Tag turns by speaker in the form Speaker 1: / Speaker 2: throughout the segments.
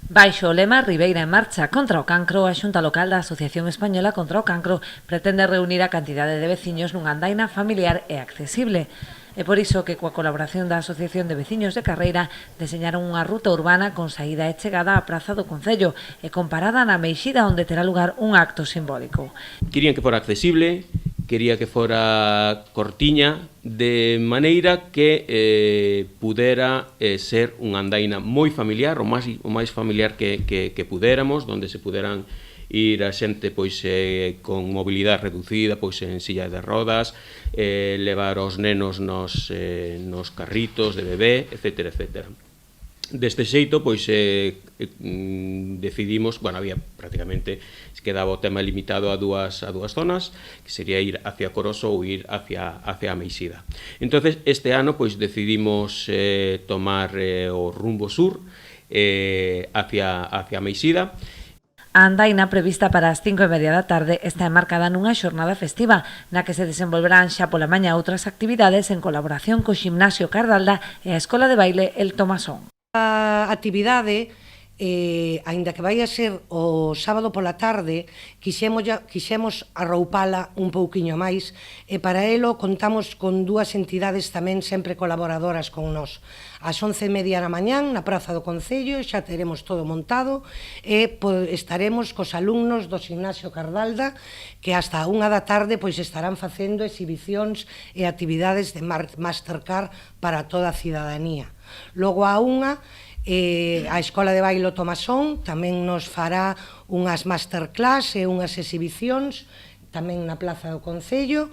Speaker 1: Baixo o lema Ribeira en marcha contra o cancro, a Xunta Local da Asociación Española contra o Cancro pretende reunir a cantidade de veciños nunha andaina familiar e accesible. É por iso que coa colaboración da Asociación de Veciños de Carreira deseñaron unha ruta urbana con saída e chegada á Praza do Concello e con parada na Meixida onde terá lugar un acto simbólico.
Speaker 2: Querían que fora accesible, quería que fora cortiña, de maneira que pudera ser unha andaina moi familiar, o máis familiar que pudéramos, onde se puderan ir a xente pois con mobilidade reducida, pois en silla de rodas, levar os nenos nos carritos de bebé, etcétera, etcétera. Deste xeito, pois, decidimos, bueno, había prácticamente, quedaba o tema limitado a dúas zonas, que sería ir hacia Coroso ou ir hacia a Meixida. Entonces, este ano, pois, decidimos tomar o rumbo sur hacia Meixida.
Speaker 1: A andaina prevista para as 5:30 da tarde está enmarcada nunha xornada festiva na que se desenvolverán xa pola mañá outras actividades en colaboración co Ximnasio Cardalda e a Escola de Baile El Tomasón.
Speaker 3: A actividade, aínda que vai a ser o sábado pola tarde, quixemos arroupala un pouquiño máis e para elo contamos con dúas entidades tamén sempre colaboradoras con nós. Ás 11:30 da mañán na Praza do Concello xa teremos todo montado e estaremos cos alumnos do Ximnasio Cardalda que hasta a 1 da tarde pois estarán facendo exhibicións e actividades de Mastercard para toda a cidadanía. Logo a 1, a Escola de Baile Tomasón tamén nos fará unhas masterclass e unhas exhibicións tamén na Plaza do Concello.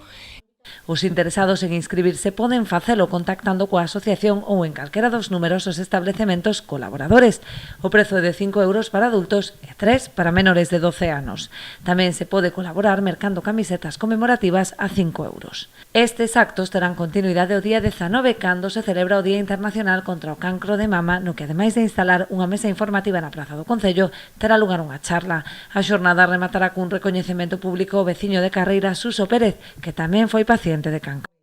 Speaker 1: Os interesados en inscribirse poden facelo contactando coa asociación ou en calquera dos numerosos establecementos colaboradores. O prezo é de 5 euros para adultos e 3 para menores de 12 anos. Tamén se pode colaborar mercando camisetas conmemorativas a 5 euros. Estes actos terán continuidade o día 19 cando se celebra o Día Internacional contra o Cancro de Mama, no que ademais de instalar unha mesa informativa na Praza do Concello, terá lugar unha charla. A xornada rematará cun recoñecemento público ao veciño de Carreira, Suso Pérez, que tamén foi paciente de cancro.